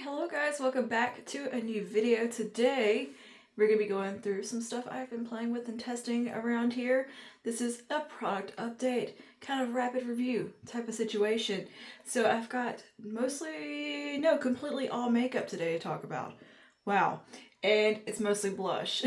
Hello guys, welcome back to a new video. Today we're going to be going through some stuff I've been playing with and testing around here. This is a product update, kind of rapid review type of situation. So I've got completely all makeup today to talk about. Wow. And it's mostly blush.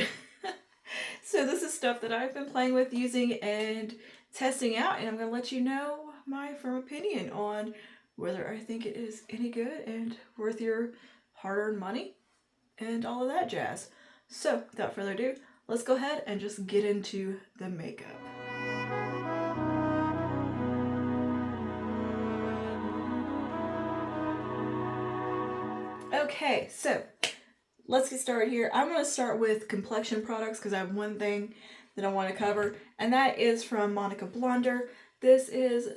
So this is stuff that I've been playing with, using, and testing out, and I'm going to let you know my firm opinion on whether I think it is any good and worth your hard-earned money and all of that jazz. So without further ado, let's go ahead and just get into the makeup. Okay, so let's get started here. I'm going to start with complexion products because I have one thing that I want to cover, and that is from Monika Blunder. This is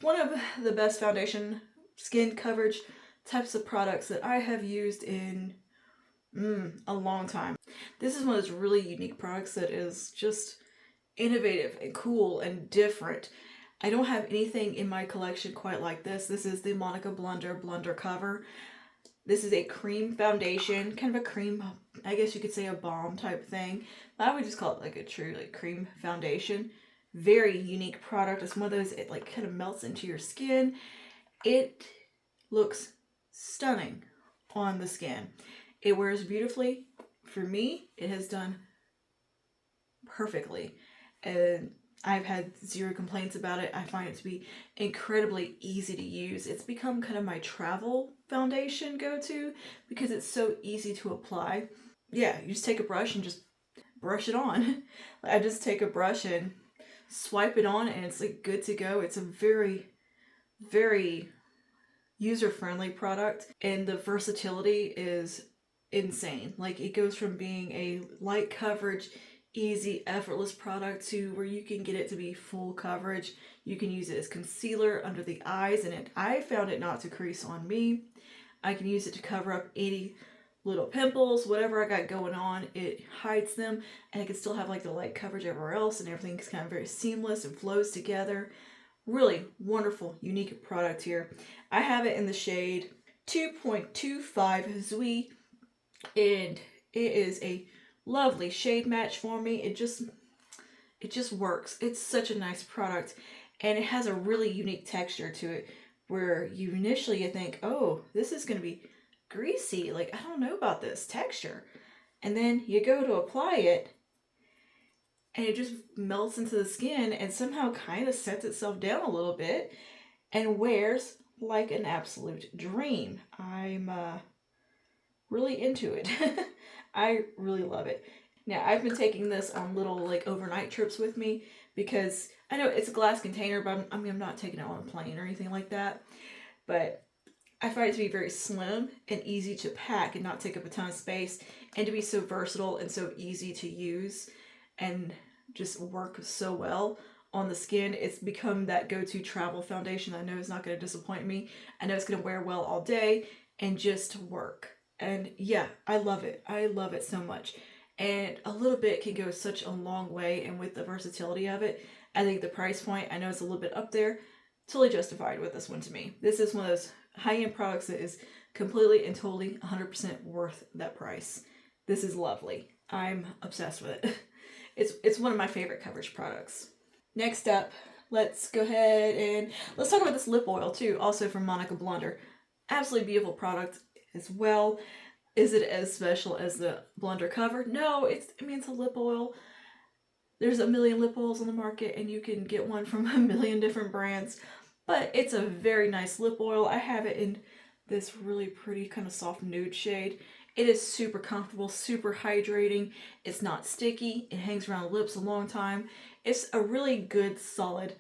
one of the best foundation skin coverage types of products that I have used in a long time. This is one of those really unique products that is just innovative and cool and different. I don't have anything in my collection quite like this. This is the Monika Blunder Cover. This is a cream foundation, kind of a cream, I guess you could say a balm type thing. I would just call it like a true cream foundation. Very unique product. It's one of those, it kind of melts into your skin. It looks stunning on the skin. It wears beautifully. For me, it has done perfectly. And I've had zero complaints about it. I find it to be incredibly easy to use. It's become kind of my travel foundation go-to because it's so easy to apply. Yeah, you just take a brush and just brush it on. I just take a brush and swipe it on and it's good to go. It's a very, very user-friendly product, and the versatility is insane. It goes from being a light coverage, easy, effortless product to where you can get it to be full coverage. You can use it as concealer under the eyes, and I found it not to crease on me. I can use it to cover up any little pimples, whatever I got going on, it hides them, and I can still have the light coverage everywhere else, and everything's kind of very seamless and flows together. Really wonderful, unique product here. I have it in the shade 2.25 Zui, and it is a lovely shade match for me. It just works. It's such a nice product, and it has a really unique texture to it where you think, oh, this is going to be greasy. I don't know about this texture. And then you go to apply it, and it just melts into the skin and somehow kind of sets itself down a little bit and wears like an absolute dream. I'm really into it. I really love it. Now, I've been taking this on little overnight trips with me because I know it's a glass container, but I'm not taking it on a plane or anything like that. But I find it to be very slim and easy to pack and not take up a ton of space, and to be so versatile and so easy to use and just work so well on the skin. It's become that go-to travel foundation I know is not going to disappoint me. I know it's going to wear well all day and just work. And yeah, I love it. I love it so much. And a little bit can go such a long way, and with the versatility of it, I think the price point, I know it's a little bit up there, totally justified with this one to me. This is one of those high-end products that is completely and totally 100% worth that price. This is lovely. I'm obsessed with it. It's one of my favorite coverage products. Next up, let's go ahead and let's talk about this lip oil too, also from Monika Blunder. Absolutely beautiful product as well. Is it as special as the Blunder cover? No, it's a lip oil. There's a million lip oils on the market, and you can get one from a million different brands. But it's a very nice lip oil. I have it in this really pretty kind of soft nude shade. It is super comfortable, super hydrating. It's not sticky. It hangs around the lips a long time. It's a really good, solid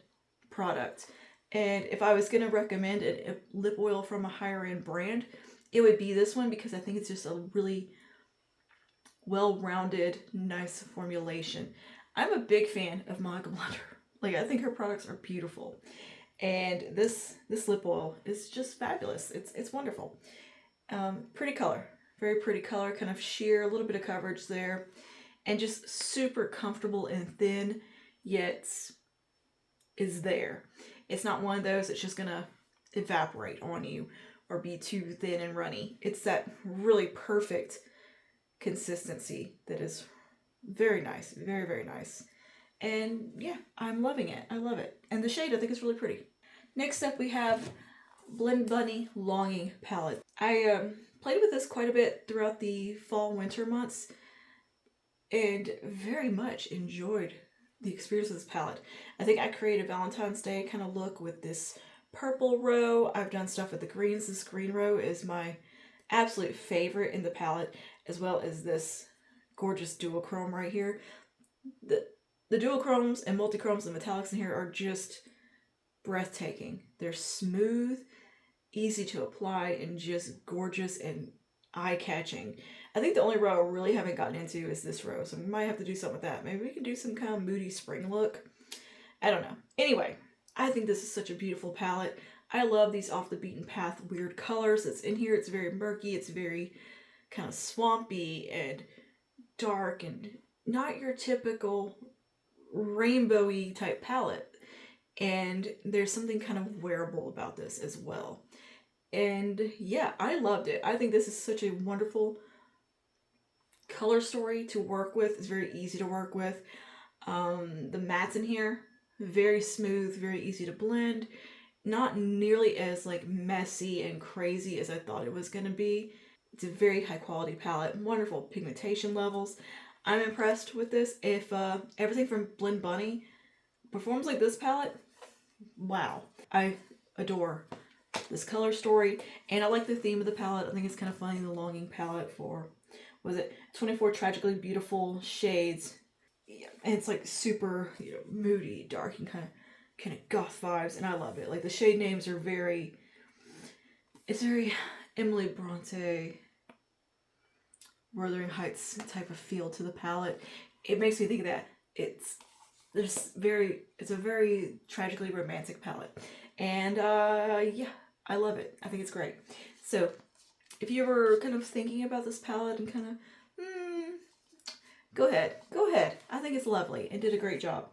product. And if I was going to recommend a lip oil from a higher end brand, it would be this one, because I think it's just a really well-rounded, nice formulation. I'm a big fan of Monika Blunder. I think her products are beautiful. And this lip oil is just fabulous. It's wonderful. Pretty color. Very pretty color. Kind of sheer. A little bit of coverage there. And just super comfortable and thin, yet is there. It's not one of those that's just going to evaporate on you or be too thin and runny. It's that really perfect consistency that is very nice. Very, very nice. And yeah, I'm loving it. I love it. And the shade I think is really pretty. Next up we have Blend Bunny Longing Palette. I played with this quite a bit throughout the fall winter months and very much enjoyed the experience of this palette. I think I created a Valentine's Day kind of look with this purple row. I've done stuff with the greens. This green row is my absolute favorite in the palette, as well as this gorgeous duochrome right here. The duochromes and multichromes and metallics in here are just breathtaking. They're smooth, easy to apply, and just gorgeous and eye-catching. I think the only row I really haven't gotten into is this row, so we might have to do something with that. Maybe we can do some kind of moody spring look. I don't know. Anyway, I think this is such a beautiful palette. I love these off the beaten path weird colors that's in here. It's very murky. It's very kind of swampy and dark and not your typical rainbowy type palette. And there's something kind of wearable about this as well. And yeah, I loved it. I think this is such a wonderful color story to work with. It's very easy to work with. The mattes in here, very smooth, very easy to blend. Not nearly as like messy and crazy as I thought it was going to be. It's a very high quality palette. Wonderful pigmentation levels. I'm impressed with this. If everything from Blend Bunny performs like this palette, wow. I adore this color story, and I like the theme of the palette. I think it's kind of funny, the Longing palette for, was it 24 tragically beautiful shades. Yeah, and it's like super, moody, dark, and kind of goth vibes, and I love it. Like the shade names are it's very Emily Bronte, Wuthering Heights type of feel to the palette. It makes me think of that. It's a very tragically romantic palette. And yeah, I love it. I think it's great. So if you were kind of thinking about this palette and kind of, go ahead. I think it's lovely and did a great job.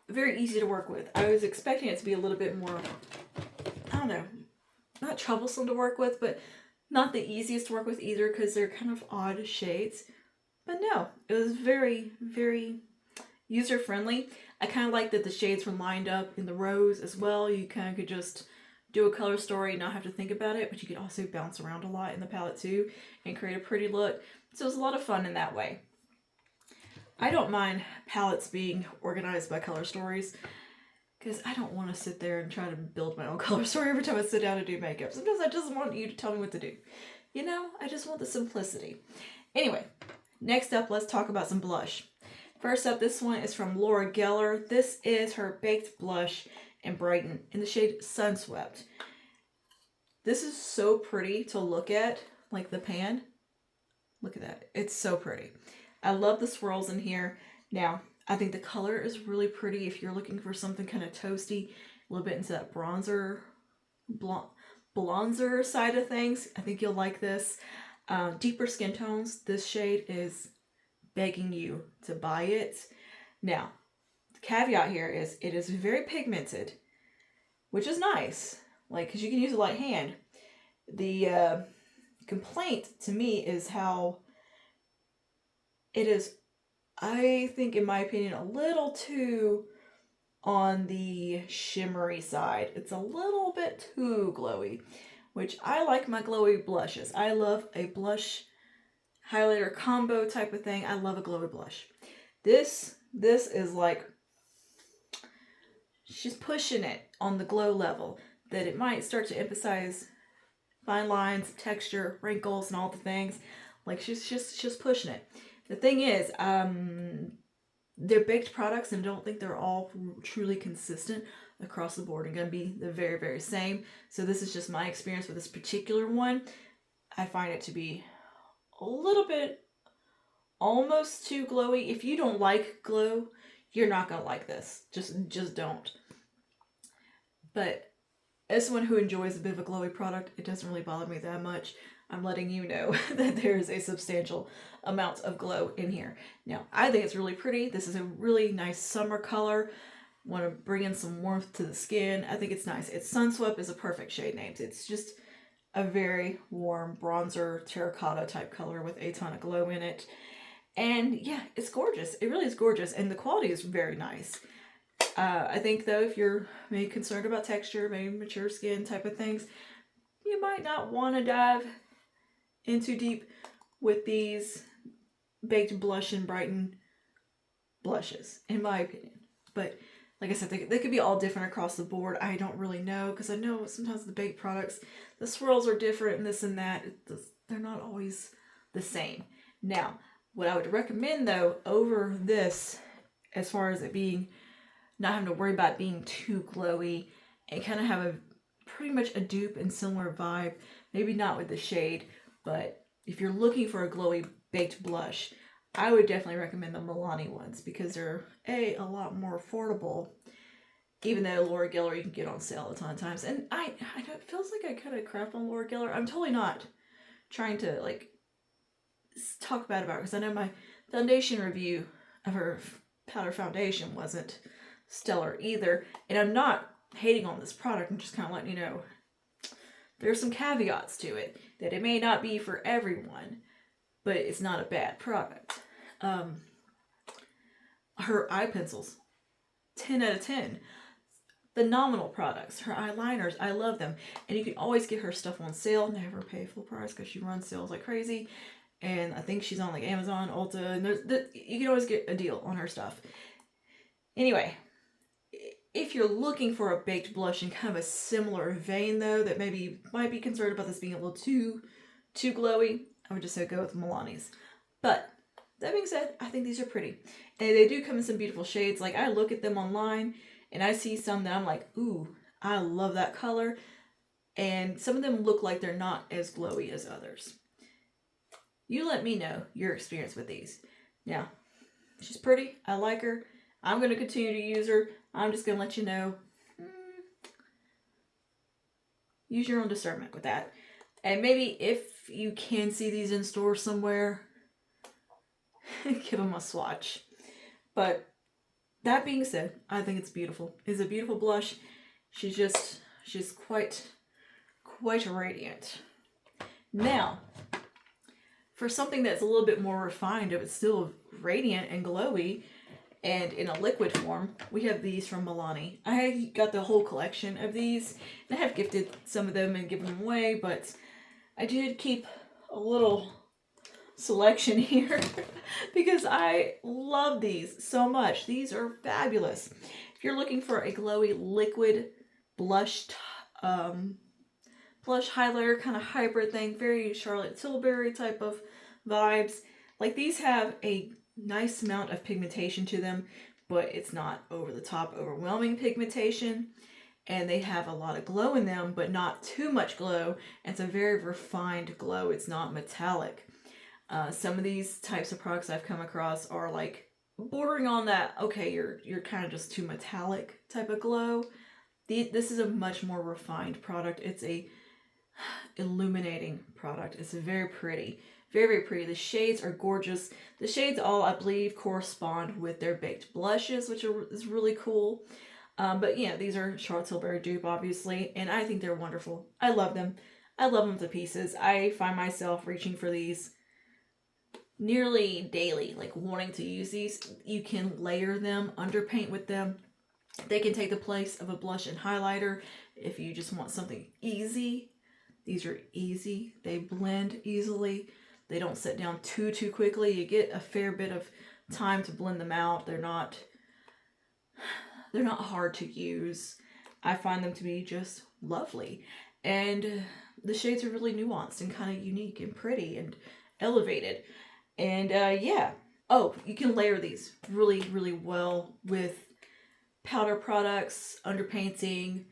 Very easy to work with. I was expecting it to be a little bit more, I don't know, not troublesome to work with, but not the easiest to work with either because they're kind of odd shades. But no, it was very, very user-friendly. I kind of like that the shades were lined up in the rows as well. You kind of could just do a color story and not have to think about it, but you could also bounce around a lot in the palette too and create a pretty look. So it was a lot of fun in that way. I don't mind palettes being organized by color stories because I don't want to sit there and try to build my own color story every time I sit down to do makeup. Sometimes I just want you to tell me what to do. I just want the simplicity. Anyway, next up, let's talk about some blush. First up, this one is from Laura Geller. This is her Baked Blush in Brighton in the shade Sunswept. This is so pretty to look at, like the pan. Look at that. It's so pretty. I love the swirls in here. Now, I think the color is really pretty if you're looking for something kind of toasty, a little bit into that bronzer side of things. I think you'll like this. Deeper skin tones, this shade is begging you to buy it. Now, the caveat here is it is very pigmented, which is nice, like, because you can use a light hand. The complaint to me is how it is, I think, in my opinion, a little too on the shimmery side. It's a little bit too glowy, which I like my glowy blushes. I love a blush highlighter combo type of thing. I love a glowy blush. This is like, she's pushing it on the glow level that it might start to emphasize fine lines, texture, wrinkles, and all the things. Like she's pushing it. The thing is, they're baked products and I don't think they're all truly consistent across the board and going to be the very, very same. So this is just my experience with this particular one. I find it to be a little bit almost too glowy. If you don't like glow, you're not going to like this. Just don't. But as someone who enjoys a bit of a glowy product, it doesn't really bother me that much. I'm letting you know that there is a substantial amount of glow in here. Now, I think it's really pretty. This is a really nice summer color. want to bring in some warmth to the skin. I think it's nice. It's Sunswept is a perfect shade name. It's just a very warm bronzer terracotta type color with a ton of glow in it. And yeah, it's gorgeous. It really is gorgeous. And the quality is very nice. I think though, if you're maybe concerned about texture, maybe mature skin type of things, you might not want to dive in too deep with these Baked Blush and Brighten blushes, in my opinion. But like I said, they could be all different across the board. I don't really know, because I know sometimes the baked products, the swirls are different and this and that. They're not always the same. Now, what I would recommend though over this, as far as it being, not having to worry about being too glowy and kind of have a pretty much a dupe and similar vibe, maybe not with the shade, but if you're looking for a glowy baked blush, I would definitely recommend the Milani ones because they're a lot more affordable, even though Laura Geller you can get on sale a ton of times. And I know it feels like I kind of crap on Laura Geller. I'm totally not trying to like talk bad about her, because I know my foundation review of her powder foundation wasn't stellar either, and I'm not hating on this product. I'm just kind of letting you know there's some caveats to it, that it may not be for everyone, but it's not a bad product. Her eye pencils, 10 out of 10. Phenomenal products. Her eyeliners, I love them. And you can always get her stuff on sale. Never pay full price because she runs sales like crazy. And I think she's on like Amazon, Ulta, and you can always get a deal on her stuff. Anyway, if you're looking for a baked blush in kind of a similar vein though, that maybe you might be concerned about this being a little too glowy, I would just say go with Milani's. But that being said, I think these are pretty. And they do come in some beautiful shades. Like I look at them online and I see some that I'm like, ooh, I love that color. And some of them look like they're not as glowy as others. You let me know your experience with these. Now, she's pretty. I like her. I'm going to continue to use her. I'm just going to let you know. Use your own discernment with that. And maybe if you can see these in store somewhere, give them a swatch. But that being said, I think it's beautiful. It's a beautiful blush. She's quite radiant. Now, for something that's a little bit more refined, but still radiant and glowy, and in a liquid form, we have these from Milani. I got the whole collection of these, and I have gifted some of them and given them away, but I did keep a little selection here because I love these so much. These are fabulous. If you're looking for a glowy liquid blush highlighter kind of hybrid thing, very Charlotte Tilbury type of vibes, like these have a nice amount of pigmentation to them, but it's not over the top overwhelming pigmentation, and they have a lot of glow in them, but not too much glow. It's a very refined glow. It's not metallic. Some of these types of products I've come across are like bordering on that, okay, you're kind of just too metallic type of glow. This is a much more refined product. It's a illuminating product. It's very pretty. Very, very pretty. The shades are gorgeous. The shades all, I believe, correspond with their baked blushes, which is really cool. But yeah, these are Charlotte Tilbury dupe, obviously, and I think they're wonderful. I love them. I love them to pieces. I find myself reaching for these nearly daily, like wanting to use these. You can layer them, underpaint with them. They can take the place of a blush and highlighter if you just want something easy. These are easy. They blend easily. They don't set down too quickly. You get a fair bit of time to blend them out. They're not hard to use. I find them to be just lovely. And the shades are really nuanced and kind of unique and pretty and elevated. And yeah. Oh, you can layer these really, really well with powder products, underpainting,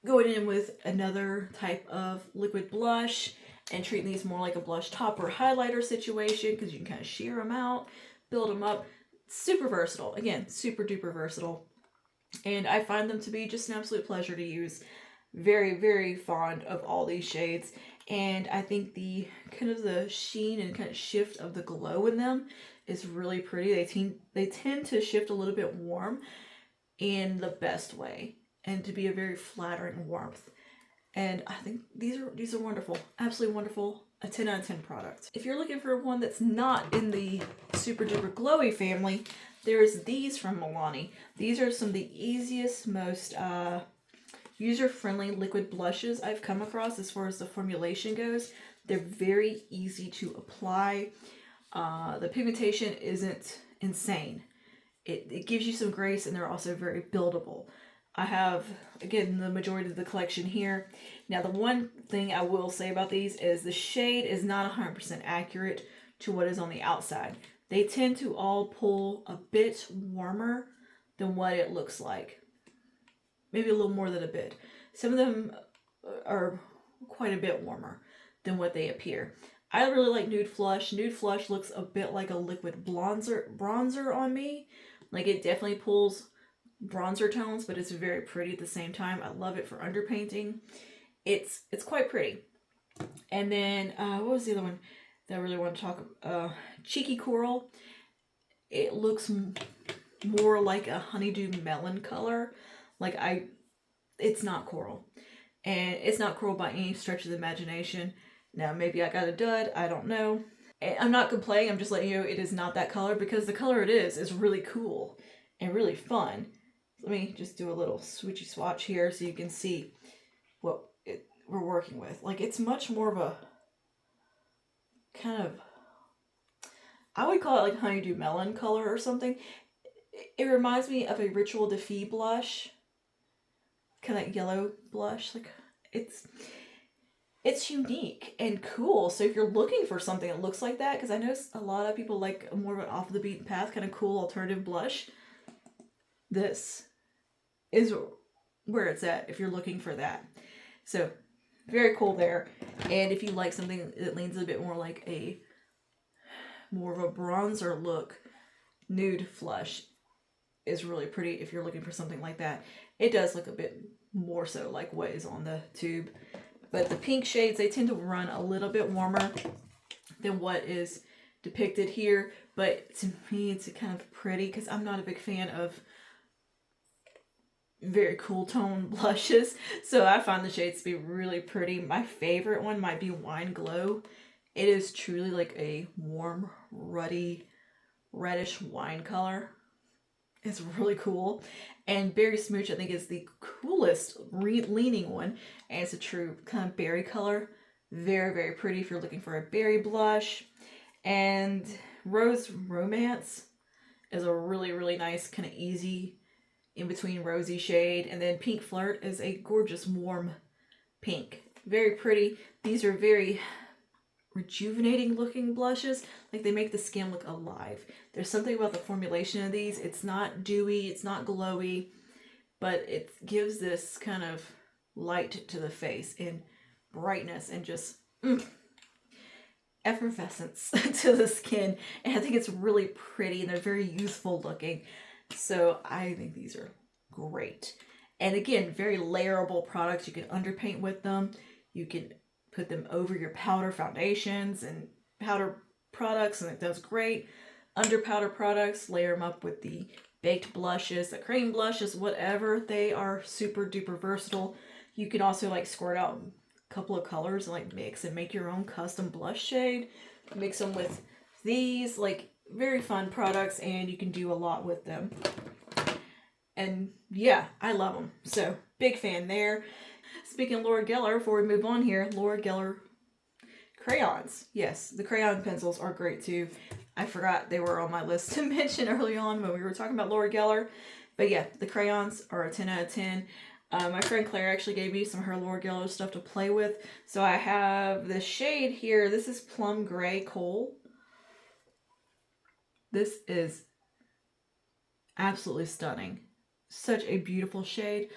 going in with another type of liquid blush, and treating these more like a blush topper highlighter situation, because you can kind of sheer them out, build them up. Super versatile. Again, super duper versatile. And I find them to be just an absolute pleasure to use. Very, very fond of all these shades. And I think the kind of the sheen and kind of shift of the glow in them is really pretty. They tend to shift a little bit warm in the best way, and to be a very flattering warmth. And I think these are wonderful. Absolutely wonderful. A 10 out of 10 product. If you're looking for one that's not in the super duper glowy family, there's these from Milani. These are some of the easiest, most user-friendly liquid blushes I've come across as far as the formulation goes. They're very easy to apply. The pigmentation isn't insane. It gives you some grace, and they're also very buildable. I have, again, the majority of the collection here. Now, the one thing I will say about these is the shade is not 100% accurate to what is on the outside. They tend to all pull a bit warmer than what it looks like. Maybe a little more than a bit. Some of them are quite a bit warmer than what they appear. I really like Nude Flush. Nude Flush looks a bit like a liquid bronzer on me. Like, it definitely pulls bronzer tones, but it's very pretty at the same time. I love it for underpainting. It's quite pretty. And then what was the other one that I really want to talk about? Cheeky Coral. It looks more like a honeydew melon color. It's not coral, and it's not coral by any stretch of the imagination. Now, maybe I got a dud, I don't know. I'm not complaining, I'm just letting you know it is not that color, because the color it is really cool and really fun. Let me just do a little switchy swatch here so you can see what we're working with. Like, it's much more of a kind of, I would call it like honeydew melon color or something. It reminds me of a Ritual de Fille blush, kind of yellow blush. Like, it's unique and cool. So if you're looking for something that looks like that, because I know a lot of people like more of an off the beaten path kind of cool alternative blush, this is where it's at if you're looking for that. So very cool there. And if you like something that leans a bit more like more of a bronzer look, Nude Flush is really pretty if you're looking for something like that. It does look a bit more so like what is on the tube. But the pink shades, they tend to run a little bit warmer than what is depicted here. But to me, it's kind of pretty because I'm not a big fan of very cool tone blushes. So I find the shades to be really pretty. My favorite one might be Wine Glow. It is truly like a warm, ruddy, reddish wine color. It's really cool. And Berry Smooch, I think, is the coolest leaning one. And it's a true kind of berry color. Very, very pretty if you're looking for a berry blush. And Rose Romance is a really, really nice, kind of easy, in-between rosy shade. And then Pink Flirt is a gorgeous, warm pink. Very pretty. These are very rejuvenating looking blushes. Like, they make the skin look alive. There's something about the formulation of these. It's not dewy, it's not glowy, but it gives this kind of light to the face and brightness and just effervescence to the skin. And I think it's really pretty, and they're very youthful looking. So I think these are great. And again, very layerable products. You can underpaint with them. You can put them over your powder foundations and powder products, and it does great. Under powder products, layer them up with the baked blushes, the cream blushes, whatever. They are super duper versatile. You can also like squirt out a couple of colors and like mix and make your own custom blush shade. Mix them with these, like, very fun products, and you can do a lot with them. And yeah, I love them. So big fan there. Speaking of Laura Geller, before we move on here, Laura Geller crayons. Yes, the crayon pencils are great too. I forgot they were on my list to mention early on when we were talking about Laura Geller. But yeah, the crayons are a 10 out of 10. My friend Claire actually gave me some of her Laura Geller stuff to play with. So I have this shade here. This is Plum Gray Coal. This is absolutely stunning. Such a beautiful shade.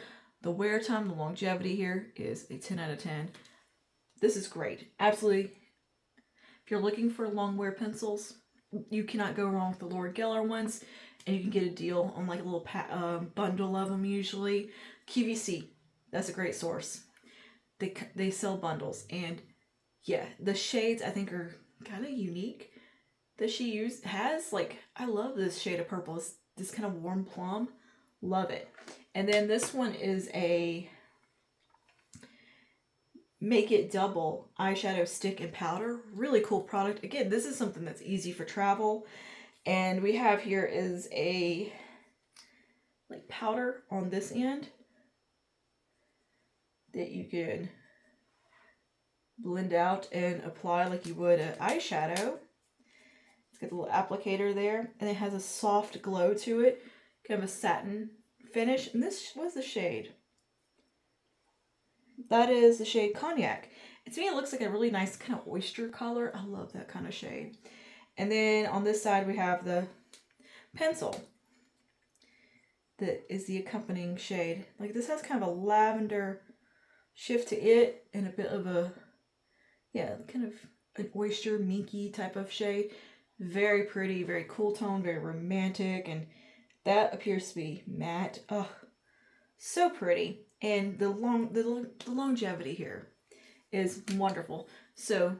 The wear time, the longevity here is a 10 out of 10. This is great. Absolutely. If you're looking for long wear pencils, you cannot go wrong with the Laura Geller ones. And you can get a deal on like a little bundle of them usually. QVC, that's a great source. they sell bundles, and yeah, the shades I think are kind of unique that she has. Like, I love this shade of purple. It's this kind of warm plum. Love it. And then this one is a Make It Double eyeshadow stick and powder. Really cool product. Again, this is something that's easy for travel. And we have here is a like powder on this end that you can blend out and apply like you would an eyeshadow. It's got a little applicator there, and it has a soft glow to it, kind of a satin finish. And this was the shade. That is the shade Cognac. And to me, it looks like a really nice kind of oyster color. I love that kind of shade. And then on this side, we have the pencil that is the accompanying shade. Like, this has kind of a lavender shift to it and a bit of a, yeah, kind of an oyster minky type of shade. Very pretty, very cool tone, very romantic. And that appears to be matte. Oh, so pretty. And the longevity here is wonderful. So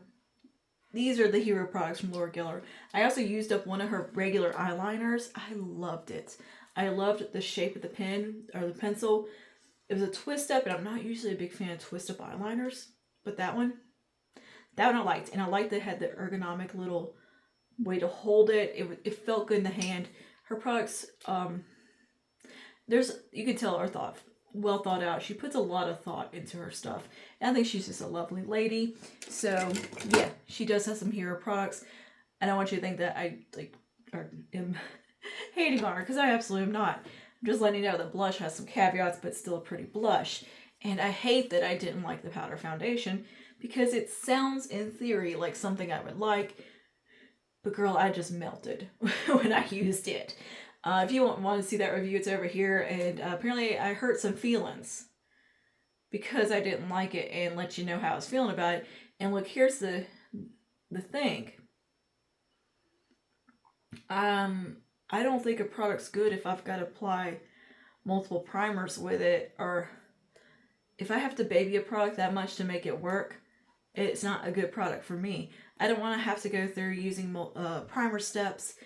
these are the hero products from Laura Geller. I also used up one of her regular eyeliners. I loved it. I loved the shape of the pen or the pencil. It was a twist up, and I'm not usually a big fan of twist up eyeliners, but that one I liked. And I liked that it had the ergonomic little way to hold it. It felt good in the hand. Her products, you could tell are well thought out. She puts a lot of thought into her stuff. And I think she's just a lovely lady. So yeah, she does have some hero products. And I want you to think that I am hating on her, because I absolutely am not. I'm just letting you know that blush has some caveats, but still a pretty blush. And I hate that I didn't like the powder foundation, because it sounds in theory like something I would like. But girl, I just melted when I used it. If you want to see that review, it's over here. And apparently I hurt some feelings because I didn't like it, and let you know how I was feeling about it. And look, here's the thing. I don't think a product's good if I've got to apply multiple primers with it, or if I have to baby a product that much to make it work. It's not a good product for me. I don't want to have to go through using primer steps,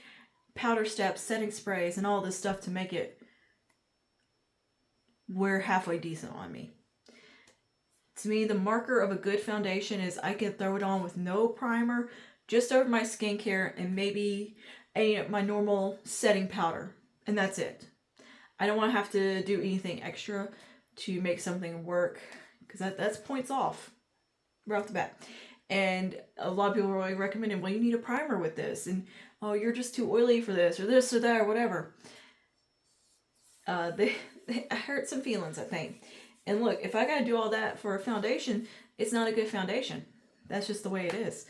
powder steps, setting sprays, and all this stuff to make it wear halfway decent on me. To me, the marker of a good foundation is I can throw it on with no primer, just over my skincare, and maybe my normal setting powder, and that's it. I don't want to have to do anything extra to make something work, because that's points off right off the bat. And a lot of people are really recommending, well, you need a primer with this, and oh, you're just too oily for this or that or whatever. They hurt some feelings, I think. And look, if I gotta do all that for a foundation, it's not a good foundation. That's just the way it is.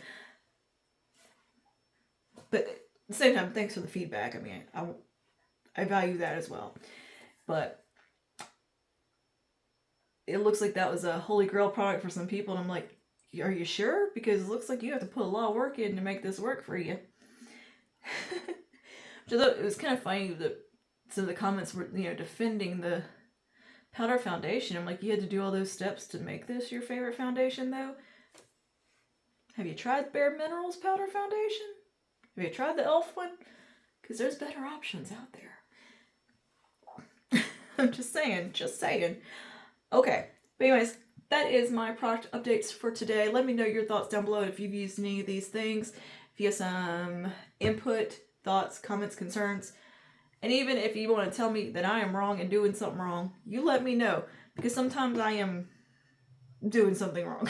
But at the same time, thanks for the feedback. I mean, I value that as well. But it looks like that was a holy grail product for some people, and I'm like, are you sure? Because it looks like you have to put a lot of work in to make this work for you. So it was kind of funny that some of the comments were, defending the powder foundation. I'm like, you had to do all those steps to make this your favorite foundation, though? Have you tried Bare Minerals powder foundation? Have you tried the e.l.f. one? Because there's better options out there. I'm just saying. Okay. But anyways, that is my product updates for today. Let me know your thoughts down below if you've used any of these things. If you have some input, thoughts, comments, concerns. And even if you want to tell me that I am wrong and doing something wrong, you let me know. Because sometimes I am doing something wrong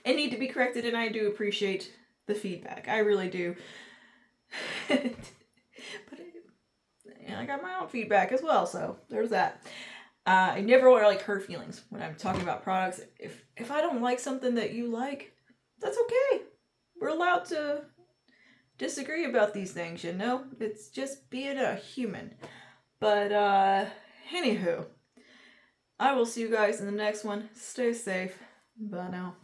and need to be corrected, and I do appreciate the feedback. I really do. But I got my own feedback as well, so there's that. I never want to hurt feelings when I'm talking about products. If I don't like something that you like, that's okay. We're allowed to disagree about these things, It's just being a human. But anywho, I will see you guys in the next one. Stay safe. Bye now.